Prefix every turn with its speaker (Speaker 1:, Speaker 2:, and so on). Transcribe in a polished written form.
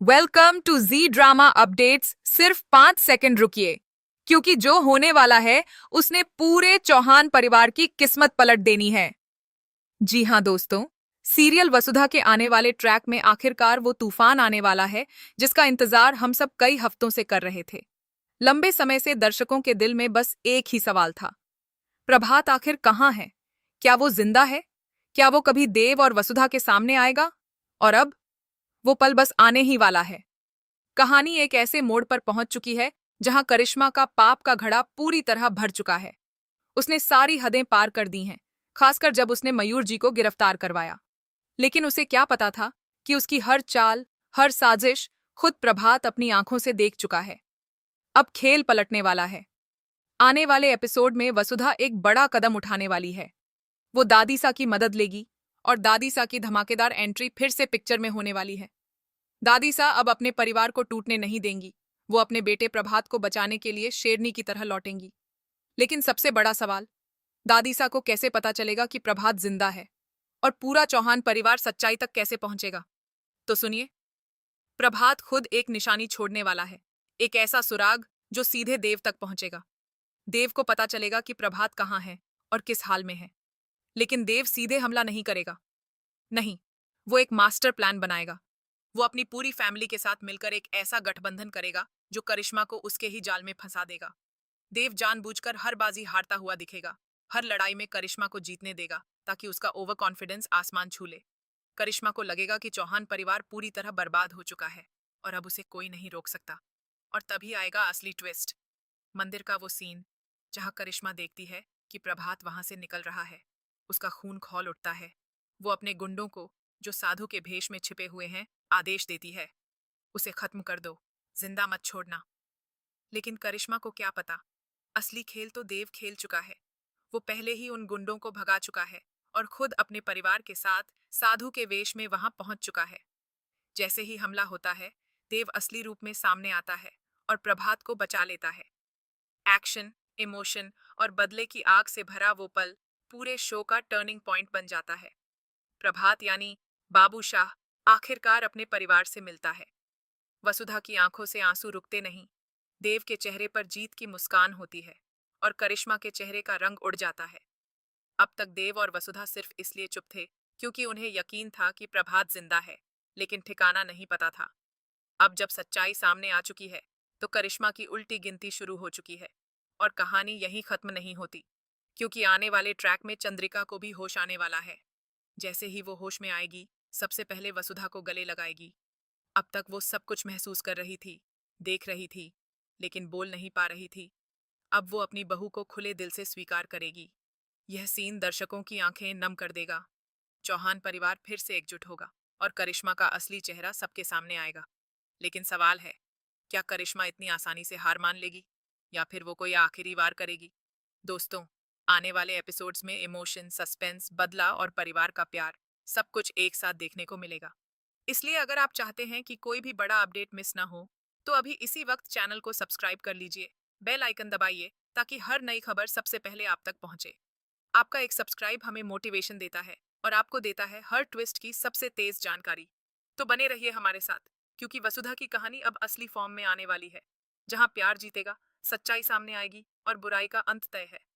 Speaker 1: Welcome to Zee drama updates. सिर्फ 5 second रुकिए, क्योंकि जो होने वाला है उसने पूरे चौहान परिवार की किस्मत पलट देनी है। जी हाँ दोस्तों, सीरियल वसुधा के आने वाले ट्रैक में आखिरकार वो तूफान आने वाला है जिसका इंतजार हम सब कई हफ्तों से कर रहे थे। लंबे समय से दर्शकों के दिल में बस एक ही सवाल था, प्रभात आखिर कहाँ है? क्या वो जिंदा है? क्या वो कभी देव और वसुधा के सामने आएगा? और अब वो पल बस आने ही वाला है। कहानी एक ऐसे मोड़ पर पहुंच चुकी है जहां करिश्मा का पाप का घड़ा पूरी तरह भर चुका है। उसने सारी हदें पार कर दी हैं, खासकर जब उसने मयूर जी को गिरफ्तार करवाया। लेकिन उसे क्या पता था कि उसकी हर चाल, हर साजिश खुद प्रभात अपनी आंखों से देख चुका है। अब खेल पलटने वाला है। आने वाले एपिसोड में वसुधा एक बड़ा कदम उठाने वाली है। वो दादीसा की मदद लेगी और दादीसा की धमाकेदार एंट्री फिर से पिक्चर में होने वाली है। दादीसा अब अपने परिवार को टूटने नहीं देंगी। वो अपने बेटे प्रभात को बचाने के लिए शेरनी की तरह लौटेंगी। लेकिन सबसे बड़ा सवाल, दादीसा को कैसे पता चलेगा कि प्रभात जिंदा है? और पूरा चौहान परिवार सच्चाई तक कैसे पहुंचेगा? तो सुनिए, प्रभात खुद एक निशानी छोड़ने वाला है। एक ऐसा सुराग जो सीधे देव तक पहुंचेगा। देव को पता चलेगा कि प्रभात कहाँ है और किस हाल में है। लेकिन देव सीधे हमला नहीं करेगा। नहीं, वो एक मास्टर प्लान बनाएगा। वो अपनी पूरी फैमिली के साथ मिलकर एक ऐसा गठबंधन करेगा जो करिश्मा को उसके ही जाल में फंसा देगा। देव जानबूझकर हर बाजी हारता हुआ दिखेगा, हर लड़ाई में करिश्मा को जीतने देगा ताकि उसका ओवर कॉन्फिडेंस आसमान छू ले। करिश्मा को लगेगा कि चौहान परिवार पूरी तरह बर्बाद हो चुका है और अब उसे कोई नहीं रोक सकता। और तभी आएगा असली ट्विस्ट, मंदिर का वो सीन जहां करिश्मा देखती है कि प्रभात वहां से निकल रहा है। उसका खून खौल उठता है। वो अपने गुंडों को, जो साधु के भेष में छिपे हुए हैं, आदेश देती है, उसे खत्म कर दो, जिंदा मत छोड़ना। लेकिन करिश्मा को क्या पता, असली खेल तो देव खेल चुका है। वो पहले ही उन गुंडों को भगा चुका है और खुद अपने परिवार के साथ साधु के वेश में वहां पहुंच चुका है। जैसे ही हमला होता है, देव असली रूप में सामने आता है और प्रभात को बचा लेता है। एक्शन, इमोशन और बदले की आग से भरा वो पल पूरे शो का टर्निंग पॉइंट बन जाता है। प्रभात यानी बाबू शाह आखिरकार अपने परिवार से मिलता है। वसुधा की आंखों से आंसू रुकते नहीं। देव के चेहरे पर जीत की मुस्कान होती है और करिश्मा के चेहरे का रंग उड़ जाता है। अब तक देव और वसुधा सिर्फ इसलिए चुप थे क्योंकि उन्हें यकीन था कि प्रभात जिंदा है, लेकिन ठिकाना नहीं पता था। अब जब सच्चाई सामने आ चुकी है, तो करिश्मा की उल्टी गिनती शुरू हो चुकी है। और कहानी यहीं खत्म नहीं होती, क्योंकि आने वाले ट्रैक में चंद्रिका को भी होश आने वाला है। जैसे ही वो होश में आएगी, सबसे पहले वसुधा को गले लगाएगी। अब तक वो सब कुछ महसूस कर रही थी, देख रही थी, लेकिन बोल नहीं पा रही थी। अब वो अपनी बहू को खुले दिल से स्वीकार करेगी। यह सीन दर्शकों की आंखें नम कर देगा। चौहान परिवार फिर से एकजुट होगा और करिश्मा का असली चेहरा सबके सामने आएगा। लेकिन सवाल है, क्या करिश्मा इतनी आसानी से हार मान लेगी या फिर वो कोई आखिरी वार करेगी? दोस्तों, आने वाले एपिसोड्स में इमोशन, सस्पेंस, बदला और परिवार का प्यार सब कुछ एक साथ देखने को मिलेगा। इसलिए अगर आप चाहते हैं कि कोई भी बड़ा अपडेट मिस ना हो, तो अभी इसी वक्त चैनल को सब्सक्राइब कर लीजिए, बेल आइकन दबाइए ताकि हर नई खबर सबसे पहले आप तक पहुंचे। आपका एक सब्सक्राइब हमें मोटिवेशन देता है और आपको देता है हर ट्विस्ट की सबसे तेज जानकारी। तो बने रहिए हमारे साथ, क्योंकि वसुधा की कहानी अब असली फॉर्म में आने वाली है, जहां प्यार जीतेगा, सच्चाई सामने आएगी और बुराई का अंत तय है।